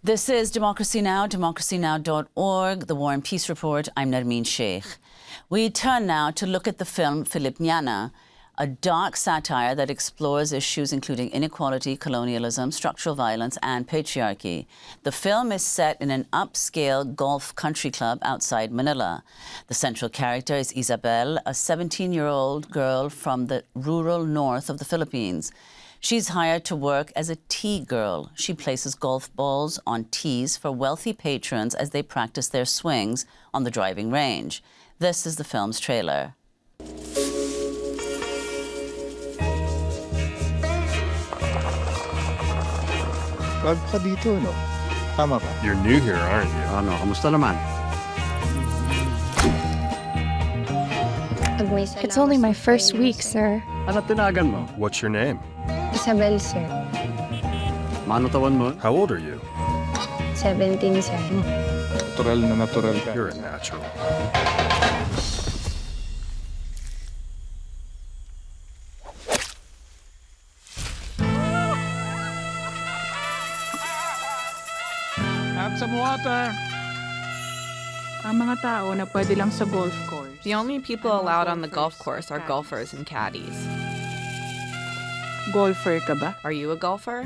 This is Democracy Now!, democracynow.org, the War and Peace Report. I'm Nermeen Sheikh. We turn now to look at the film Filipiñana, a dark satire that explores issues including inequality, colonialism, structural violence, and patriarchy. The film is set in an upscale golf country club outside Manila. The central character is Isabel, a 17-year-old girl from the rural north of the Philippines. She's hired to work as a tee girl. She places golf balls on tees for wealthy patrons as they practice their swings on the driving range. This is the film's trailer. Bago ka dito, no? Tama ba? You're new here, aren't you? Ano, kamusta naman? It's only my first week, sir. Ano tinagan mo? What's your name? Isabel, sir. Mano tawan mo? How old are you? 17, sir. Natural na natural ka. You're a natural. Have some water. Ang mga tao na pwede lang sa golf course. The only people allowed on the golf course are golfers and caddies. Golfer ka ba? Are you a golfer?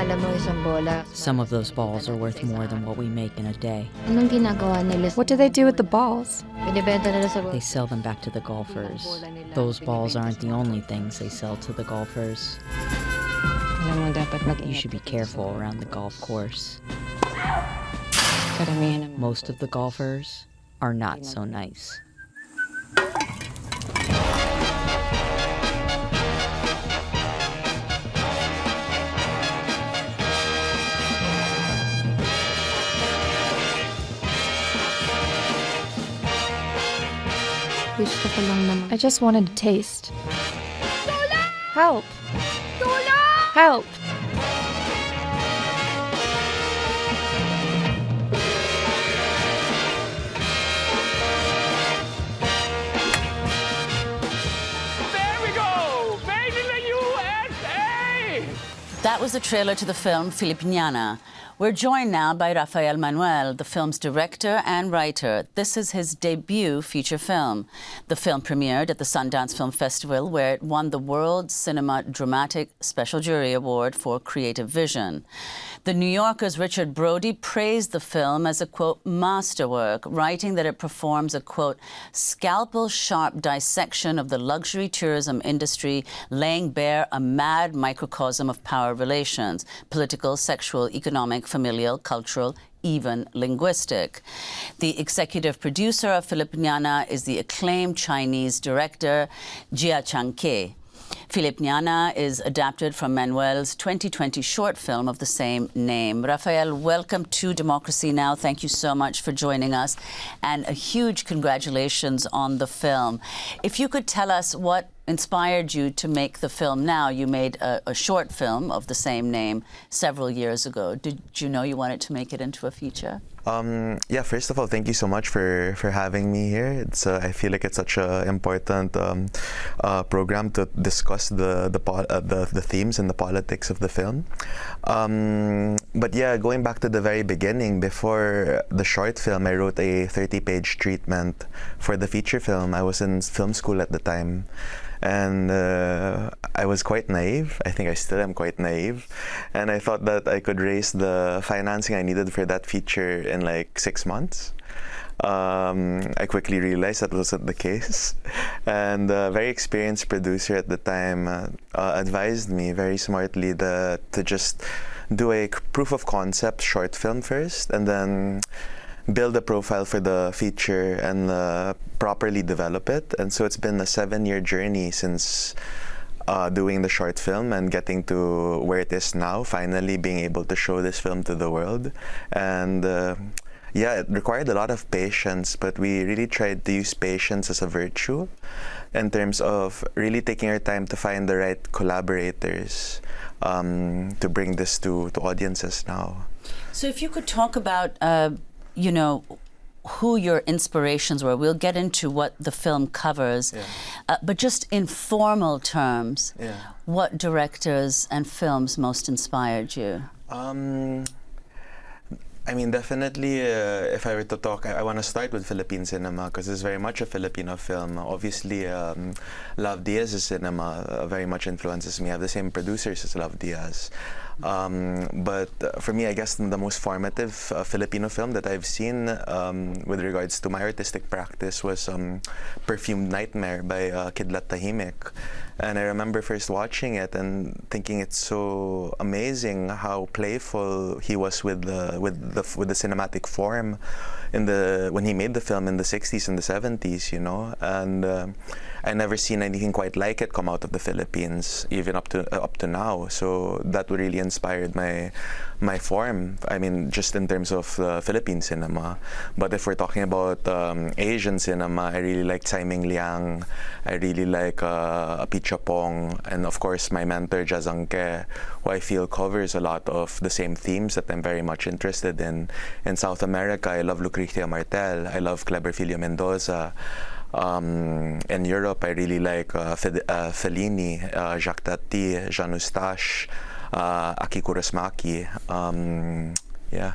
Alam mo, isang bola. Some of those balls are worth more than what we make in a day. Anong ginagawa nila? What do they do with the balls? Binibenta nila sa They sell them back to the golfers. Those balls aren't the only things they sell to the golfers. Alam mo, dapat You should be careful around the golf course. Karamihan naman. Most of the golfers are not so nice. Gusto ko lang naman. I just wanted to taste. Help! Help! There we go! Made in the USA! That was the trailer to the film Filipiñana. We're joined now by Rafael Manuel, the film's director and writer. This is his debut feature film. The film premiered at the Sundance Film Festival, where it won the World Cinema Dramatic Special Jury Award for Creative Vision. The New Yorker's Richard Brody praised the film as a, quote, masterwork, writing that it performs a, quote, scalpel-sharp dissection of the luxury tourism industry, laying bare a mad microcosm of power relations, political, sexual, economic, familial, cultural, even linguistic. The executive producer of Filipiñana is the acclaimed Chinese director Jia Changke. Filipiñana is adapted from Manuel's 2020 short film of the same name. Rafael, welcome to Democracy Now! Thank you so much for joining us, and a huge congratulations on the film. If you could tell us what inspired you to make the film now. You made a short film of the same name several years ago. Did you know you wanted to make it into a feature? Yeah, first of all, thank you so much for having me here. It's I feel like it's such an important program to discuss the themes and the politics of the film. But yeah, going back to the very beginning, before the short film, I wrote a 30-page treatment for the feature film. I was in film school at the time. And I was quite naive. I think I still am quite naive. And I thought that I could raise the financing I needed for that feature in like 6 months. I quickly realized that wasn't the case. And a very experienced producer at the time advised me very smartly to just do a proof of concept short film first, and then build a profile for the feature and properly develop it. And so it's been a 7-year journey since doing the short film and getting to where it is now, finally being able to show this film to the world. And yeah, it required a lot of patience, but we really tried to use patience as a virtue in terms of really taking our time to find the right collaborators to bring this to audiences now. So if you could talk about you know, who your inspirations were. We'll get into what the film covers, but just in formal terms, what directors and films most inspired you? I mean, definitely, if I were to talk, I want to start with Philippine cinema because it's very much a Filipino film. Obviously, Love Diaz's cinema very much influences me. I have the same producers as Love Diaz. But for me, I guess the most formative Filipino film that I've seen with regards to my artistic practice was Perfumed Nightmare by Kidlat Tahimik. And I remember first watching it and thinking it's so amazing how playful he was with the cinematic form when he made the film in the 60s and the 70s, you know. And I never seen anything quite like it come out of the Philippines, even up to now. So that really inspired my form. I mean, just in terms of Philippine cinema. But if we're talking about Asian cinema, I really like Tsai Ming Liang. I really like Pichapong, and of course my mentor Jazangke, who I feel covers a lot of the same themes that I'm very much interested in. In South America, I love Lucrecia Martel. I love Cleberfilio Mendoza. In Europe, I really like Fellini, Jacques Tati, Jean Eustache, Aki Kaurismäki. Yeah.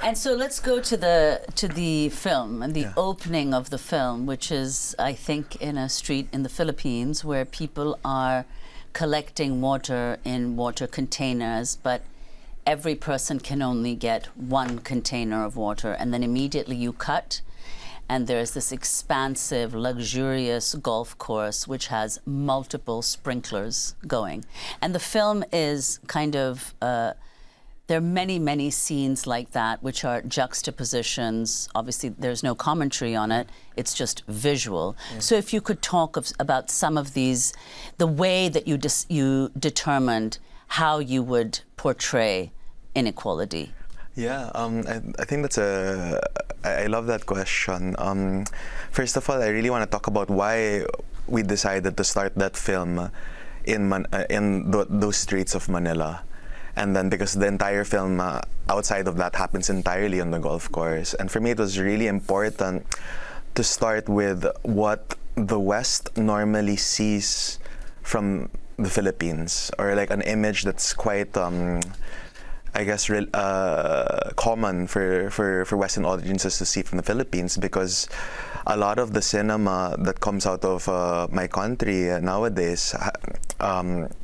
And so let's go to the film and the opening of the film, which is, I think, in a street in the Philippines where people are collecting water in water containers, but every person can only get one container of water, and then immediately you cut, and there's this expansive, luxurious golf course which has multiple sprinklers going. And the film is kind of there are many, many scenes like that, which are juxtapositions. Obviously, there's no commentary on it. It's just visual. So if you could talk about some of these, the way that you determined how you would portray inequality. Yeah, I think that's I love that question. First of all, I really want to talk about why we decided to start that film in those streets of Manila. And then because the entire film outside of that happens entirely on the golf course. And for me, it was really important to start with what the West normally sees from the Philippines, or like an image that's quite, I guess, common for Western audiences to see from the Philippines, because a lot of the cinema that comes out of my country nowadays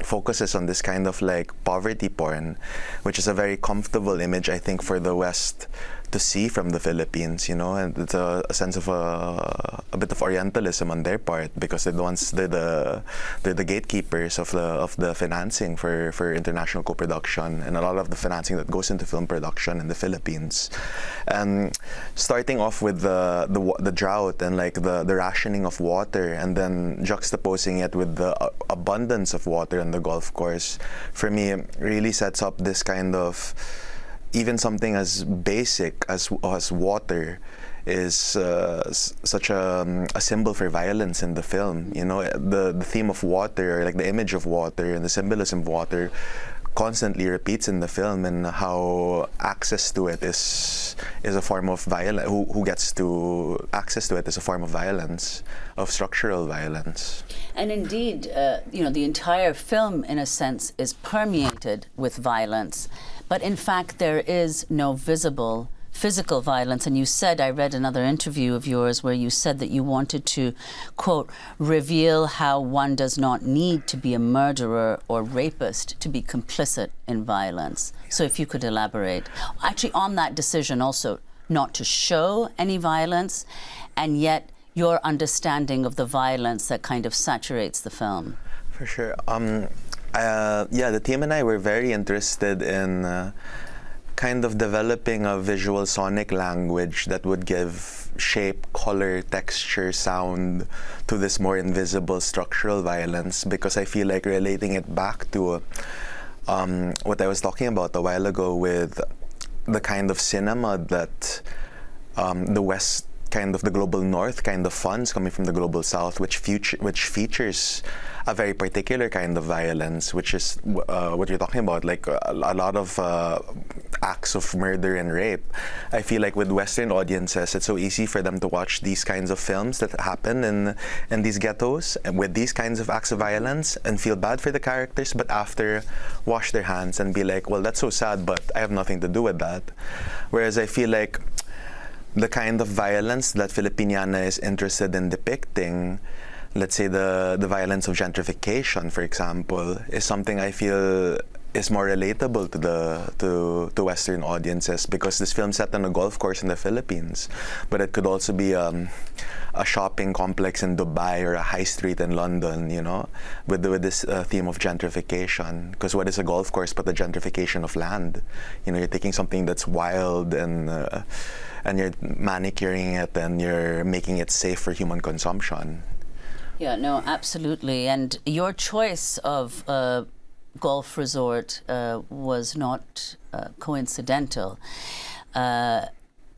focuses on this kind of like poverty porn, which is a very comfortable image, I think, for the West to see from the Philippines, you know, and it's a sense of a bit of Orientalism on their part, because they're the gatekeepers of the financing for international co-production and a lot of the financing that goes into film production in the Philippines. And starting off with the drought and like the rationing of water, and then juxtaposing it with the abundance of water on the golf course, for me really sets up this kind of, even something as basic as water is such a symbol for violence in the film. You know, the theme of water, or like the image of water and the symbolism of water, constantly repeats in the film, and how access to it is a form of violence. Who gets to access to it is a form of violence, of structural violence. And indeed, you know, the entire film, in a sense, is permeated with violence. But in fact, there is no visible physical violence. And you said, I read another interview of yours where you said that you wanted to, quote, reveal how one does not need to be a murderer or rapist to be complicit in violence. So if you could elaborate. Actually, on that decision also, not to show any violence, and yet your understanding of the violence that kind of saturates the film. For sure. Yeah, the team and I were very interested in kind of developing a visual sonic language that would give shape, color, texture, sound to this more invisible structural violence, because I feel like relating it back to what I was talking about a while ago with the kind of cinema that the West, kind of the global North kind of funds coming from the global South, which features a very particular kind of violence, which is what you're talking about, like a lot of acts of murder and rape. I feel like with Western audiences, it's so easy for them to watch these kinds of films that happen in these ghettos with these kinds of acts of violence and feel bad for the characters, but after wash their hands and be like, well, that's so sad, but I have nothing to do with that. Whereas I feel like the kind of violence that Filipiñana is interested in depicting, let's say the violence of gentrification, for example, is something I feel is more relatable to Western audiences, because this film set on a golf course in the Philippines, but it could also be a shopping complex in Dubai or a high street in London, you know, with this theme of gentrification. Because what is a golf course but the gentrification of land? You know, you're taking something that's wild and you're manicuring it and you're making it safe for human consumption. Yeah, no, absolutely. And your choice of golf resort was not coincidental.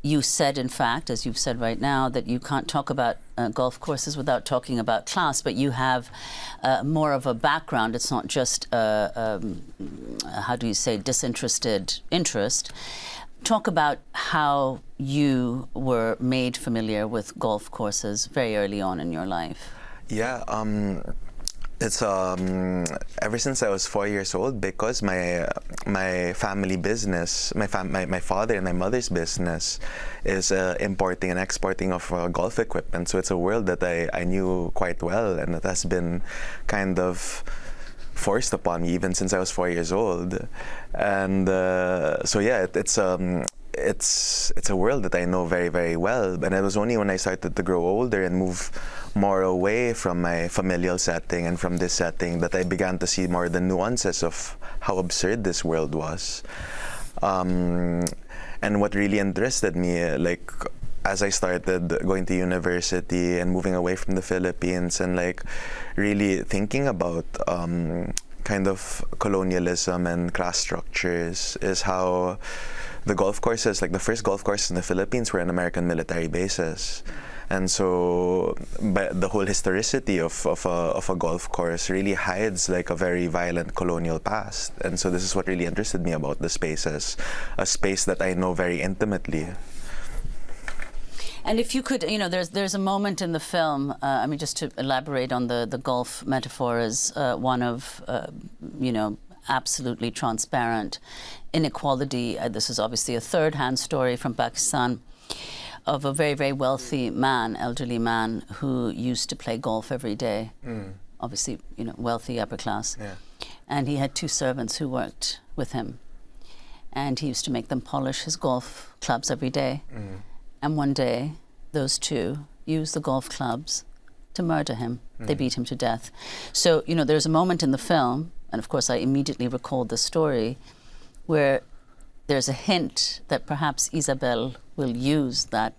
You said, in fact, as you've said right now, that you can't talk about golf courses without talking about class, but you have more of a background. It's not just, how do you say, disinterested interest. Talk about how you were made familiar with golf courses very early on in your life. Yeah, it's ever since I was 4 years old, because my family business, my father and my mother's business is importing and exporting of golf equipment. So it's a world that I knew quite well, and it has been kind of forced upon me even since I was 4 years old. And so yeah, it's a world that I know very, very well. And it was only when I started to grow older and move more away from my familial setting and from this setting that I began to see more the nuances of how absurd this world was. And what really interested me, like, as I started going to university and moving away from the Philippines and like really thinking about kind of colonialism and class structures, is how the golf courses, like the first golf courses in the Philippines, were on American military bases. And so the whole historicity of a golf course really hides like a very violent colonial past. And so this is what really interested me about the spaces, a space that I know very intimately. And if you could, you know, there's a moment in the film, I mean, just to elaborate on the golf metaphor as one of, you know, absolutely transparent inequality. This is obviously a third-hand story from Pakistan of a very, very wealthy man, elderly man, who used to play golf every day. Obviously, you know, wealthy, upper class. Yeah. And he had 2 servants who worked with him. And he used to make them polish his golf clubs every day. And one day, those 2 used the golf clubs to murder him. They beat him to death. So, you know, there's a moment in the film, and of course I immediately recalled the story, where there's a hint that perhaps Isabel will use that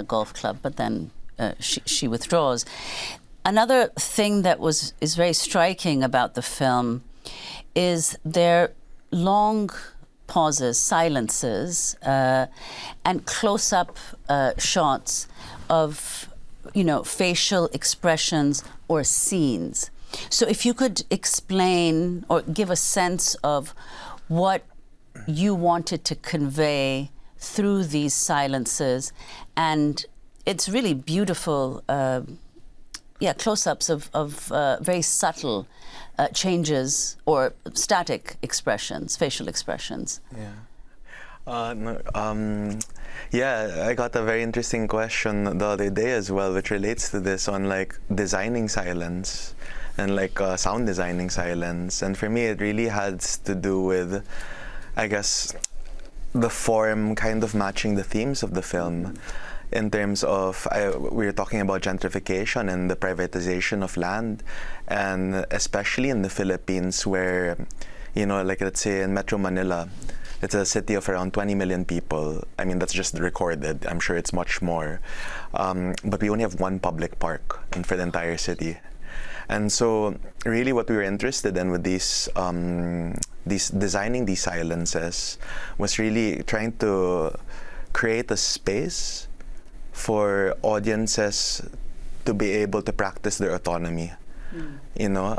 golf club, but then she withdraws. Another thing that is very striking about the film is their long pauses, silences, and close-up shots of, you know, facial expressions or scenes. So if you could explain or give a sense of what you wanted to convey through these silences, and it's really beautiful, close-ups of very subtle changes or static expressions, facial expressions. Yeah, I got a very interesting question the other day as well, which relates to this, on like designing silence and like sound designing silence. And for me, it really has to do with, I guess, the form kind of matching the themes of the film. In terms of, we were talking about gentrification and the privatization of land, and especially in the Philippines, where, you know, like let's say in Metro Manila, it's a city of around 20 million people. I mean, that's just recorded. I'm sure it's much more. But we only have 1 public park for the entire city. And so really what we were interested in with these designing these silences was really trying to create a space for audiences to be able to practice their autonomy, you know,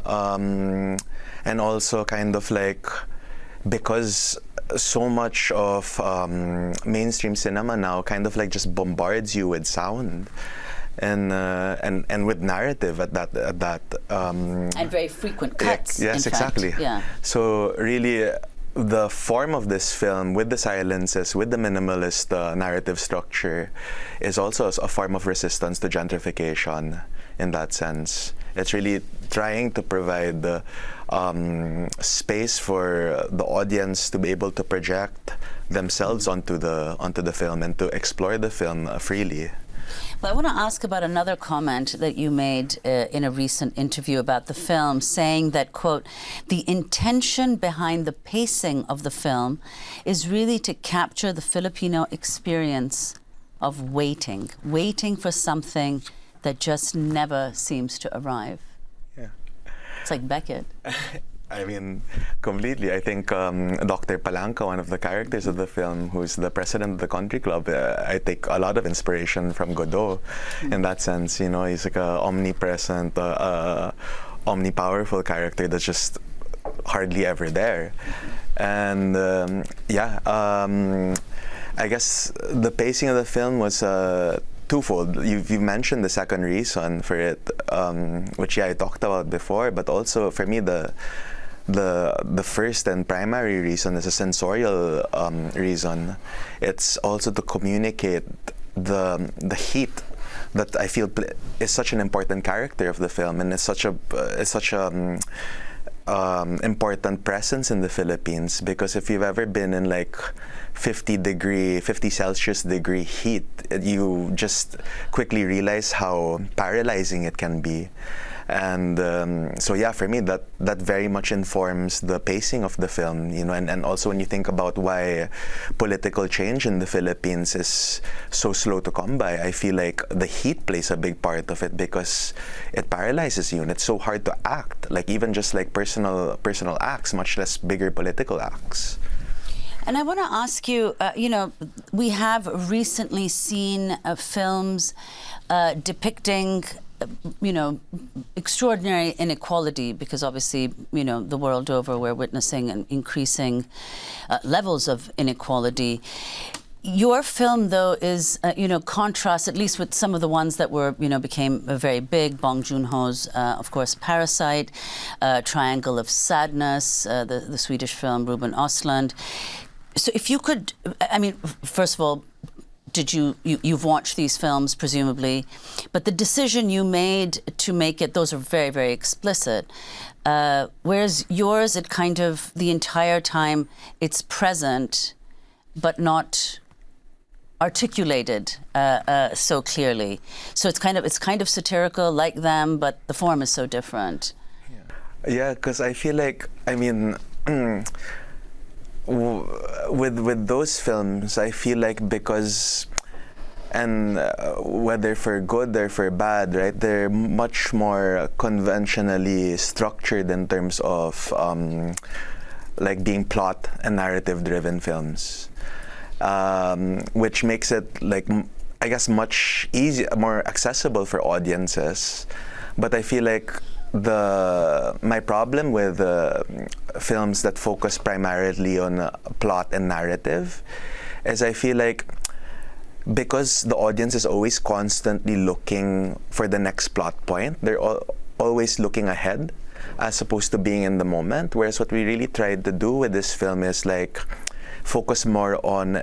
and also kind of like, because so much of mainstream cinema now kind of like just bombards you with sound and with narrative at that And very frequent cuts. yes, in fact. exactly. Yeah. So really, the form of this film, with the silences, with the minimalist narrative structure, is also a form of resistance to gentrification in that sense. It's really trying to provide the space for the audience to be able to project themselves onto the film and to explore the film freely. Well, I want to ask about another comment that you made in a recent interview about the film, saying that, quote, the intention behind the pacing of the film is really to capture the Filipino experience of waiting for something that just never seems to arrive. Yeah. It's like Beckett. I mean, completely. I think Dr. Palanca, one of the characters of the film, who's the president of the country club, I take a lot of inspiration from Godot in that sense. You know, he's like a omnipresent, omnipowerful character that's just hardly ever there. And I guess the pacing of the film was twofold. You mentioned the second reason for it, which I talked about before, but also for me the first and primary reason is a sensorial reason. It's also to communicate the heat that I feel is such an important character of the film, and it's such a important presence in the Philippines, because if you've ever been in like 50 Celsius degree heat, you just quickly realize how paralyzing it can be. And so yeah, for me that very much informs the pacing of the film, you know, and also when you think about why political change in the Philippines is so slow to come by, I feel like the heat plays a big part of it, because it paralyzes you and it's so hard to act, like even just like personal acts, much less bigger political acts. And I want to ask you, you know, we have recently seen films depicting you know, extraordinary inequality, because obviously, you know, the world over we're witnessing an increasing levels of inequality. Your film, though, is, you know, contrast, at least with some of the ones that were, you know, became very big. Bong Joon-ho's, of course, Parasite, Triangle of Sadness, the Swedish film Ruben Östlund. So if you could, I mean, first of all, you've watched these films, presumably, but the decision you made to make it, those are very, very explicit. Whereas yours, it kind of, the entire time, it's present, but not articulated so clearly. So it's kind of satirical like them, but the form is so different. Yeah, because I feel like, I mean, with those films, I feel like because, and whether for good or for bad, right, they're much more conventionally structured in terms of like being plot and narrative driven films, which makes it like, I guess, much easier, more accessible for audiences. But I feel like my problem with films that focus primarily on plot and narrative is I feel like because the audience is always constantly looking for the next plot point, they're always looking ahead as opposed to being in the moment. Whereas what we really tried to do with this film is like focus more on,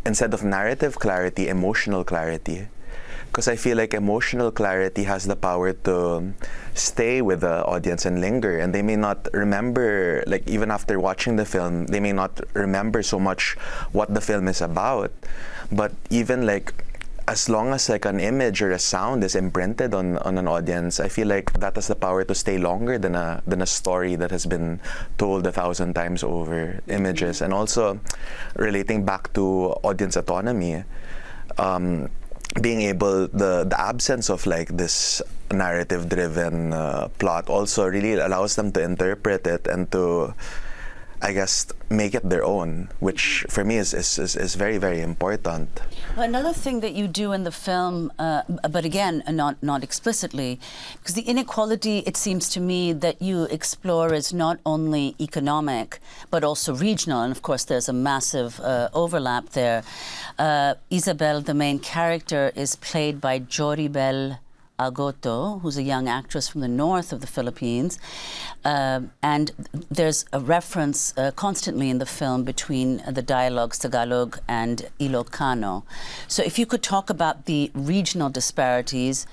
instead of narrative clarity, emotional clarity. Because I feel like emotional clarity has the power to stay with the audience and linger, and they may not remember, like even after watching the film, they may not remember so much what the film is about, but even like as long as like an image or a sound is imprinted on an audience, I feel like that has the power to stay longer than a story that has been told 1,000 times over images. And also relating back to audience autonomy, being able, the absence of like this narrative driven plot also really allows them to interpret it and to I guess, make it their own, which for me is very, very important. Another thing that you do in the film, but again, not explicitly, because the inequality, it seems to me, that you explore is not only economic, but also regional. And of course, there's a massive overlap there. Isabel, the main character, is played by Joribel Agoto, who's a young actress from the north of the Philippines. And there's a reference constantly in the film between the dialogues Tagalog and Ilocano. So if you could talk about the regional disparities,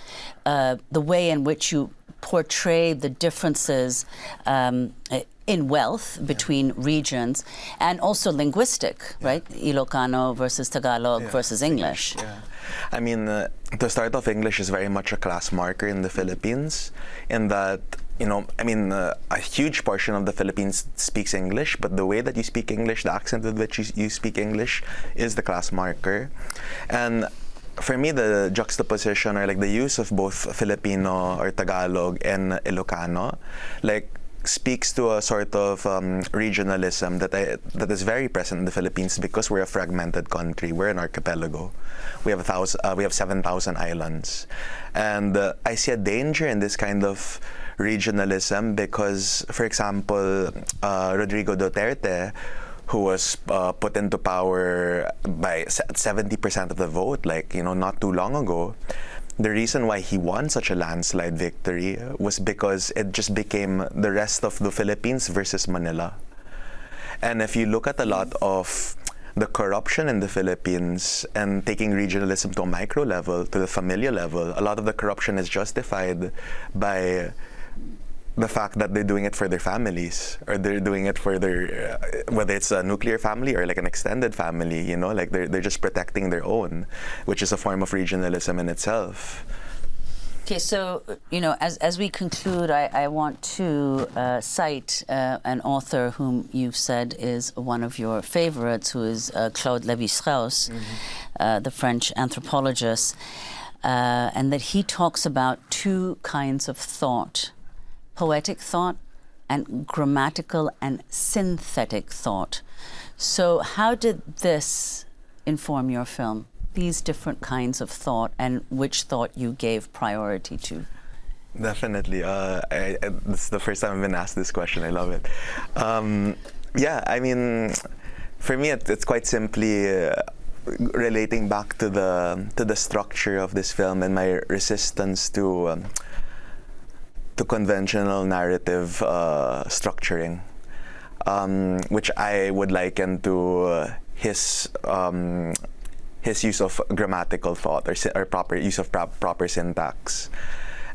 the way in which you portray the differences in wealth between regions, and also linguistic, right? Ilocano versus Tagalog versus English. Yeah. I mean, to start off, English is very much a class marker in the Philippines, in that, a huge portion of the Philippines speaks English, but the way that you speak English, the accent with which you speak English, is the class marker. And for me, the juxtaposition, or like the use of both Filipino or Tagalog and Ilocano, like, speaks to a sort of regionalism that is very present in the Philippines, because we're a fragmented country. We're an archipelago. We have 7,000 islands, and I see a danger in this kind of regionalism because, for example, Rodrigo Duterte, who was put into power by 70% of the vote, not too long ago. The reason why he won such a landslide victory was because it just became the rest of the Philippines versus Manila. And if you look at a lot of the corruption in the Philippines, and taking regionalism to a micro level, to the familial level, a lot of the corruption is justified by the fact that they're doing it for their families, or they're doing it for their, whether it's a nuclear family or like an extended family, like they're just protecting their own, which is a form of regionalism in itself. Okay, so, as we conclude, I want to cite an author whom you've said is one of your favorites, who is Claude Lévi-Strauss, the French anthropologist, and that he talks about two kinds of thought: poetic thought and grammatical and synthetic thought. So how did this inform your film, these different kinds of thought, and which thought you gave priority to? Definitely. This is the first time I've been asked this question. I love it. For me, it's quite simply relating back to the structure of this film and my resistance to conventional narrative structuring, which I would liken to his use of grammatical thought, or proper use of proper syntax.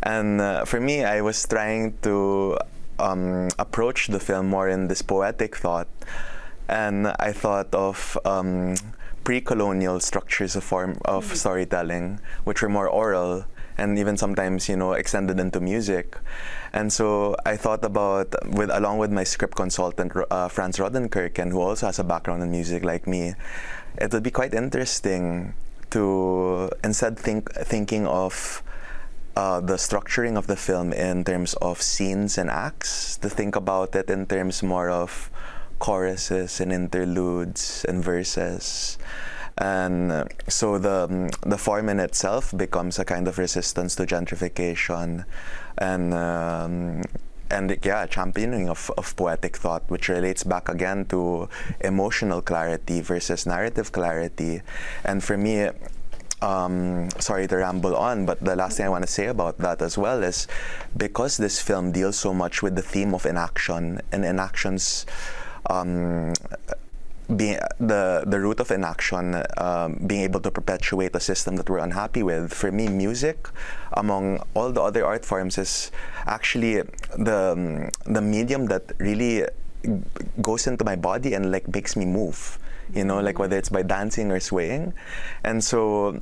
And for me, I was trying to approach the film more in this poetic thought, and I thought of pre-colonial structures of storytelling, which were more oral, and even sometimes, extended into music. And so I thought about, along with my script consultant, Franz Rodenkirchen, who also has a background in music like me, it would be quite interesting to, instead thinking of the structuring of the film in terms of scenes and acts, to think about it in terms more of choruses and interludes and verses. And so the form in itself becomes a kind of resistance to gentrification and championing of poetic thought, which relates back again to emotional clarity versus narrative clarity. And for me, sorry to ramble on, but the last thing I want to say about that as well is, because this film deals so much with the theme of inaction, and inactions being the root of inaction, being able to perpetuate a system that we're unhappy with. For me, music, among all the other art forms, is actually the medium that really goes into my body and makes me move. Whether it's by dancing or swaying. And so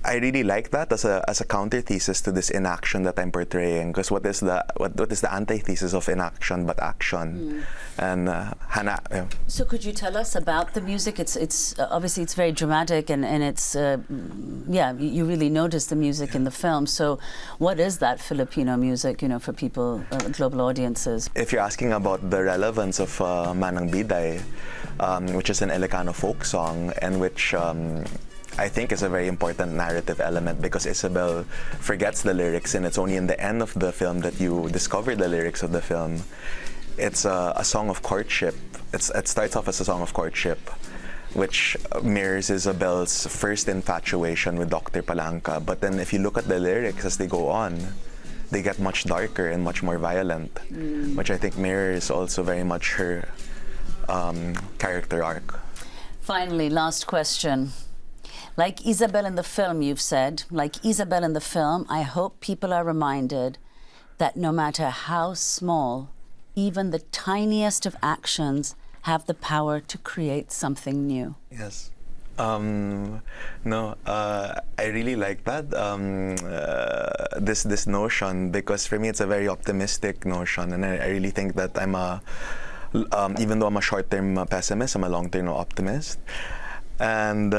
I really like that as a counter thesis to this inaction that I'm portraying. Because what is the antithesis of inaction but action? And Hannah. Yeah. So could you tell us about the music? It's obviously it's very dramatic and it's you really notice the music in the film. So what is that Filipino music? For people, global audiences. If you're asking about the relevance of Manang Biday, which is an Ilocano folk song, and which I think is a very important narrative element, because Isabel forgets the lyrics, and it's only in the end of the film that you discover the lyrics of the film. It's a song of courtship. It starts off as a song of courtship, which mirrors Isabel's first infatuation with Dr. Palanca. But then if you look at the lyrics as they go on, they get much darker and much more violent, which I think mirrors also very much her character arc. Finally, last question. Like Isabel in the film, you've said, like Isabel in the film, I hope people are reminded that no matter how small, even the tiniest of actions have the power to create something new. Yes. I really like that, this notion, because for me it's a very optimistic notion, and I really think that even though I'm a short-term pessimist, I'm a long-term optimist. And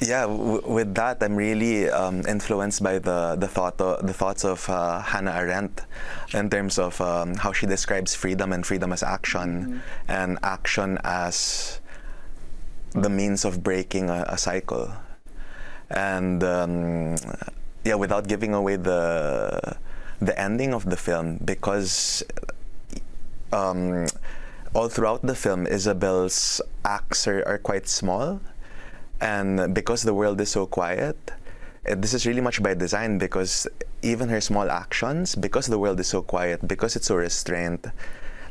with that, I'm really influenced by the thoughts of Hannah Arendt, in terms of how she describes freedom and freedom as action, and action as the means of breaking a cycle. And without giving away the ending of the film, because all throughout the film, Isabel's acts are quite small. And because the world is so quiet, this is really much by design, because even her small actions, because the world is so quiet, because it's so restrained,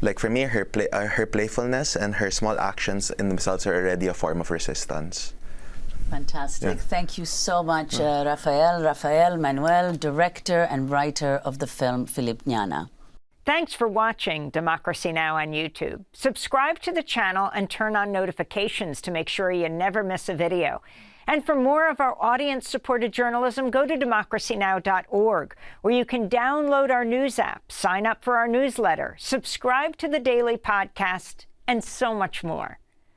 like for me, her playfulness and her small actions in themselves are already a form of resistance. Fantastic. Yeah. Thank you so much, Rafael Manuel, director and writer of the film Filipiñana. Thanks for watching Democracy Now! On YouTube. Subscribe to the channel and turn on notifications to make sure you never miss a video. And for more of our audience-supported journalism, go to democracynow.org, where you can download our news app, sign up for our newsletter, subscribe to the daily podcast, and so much more.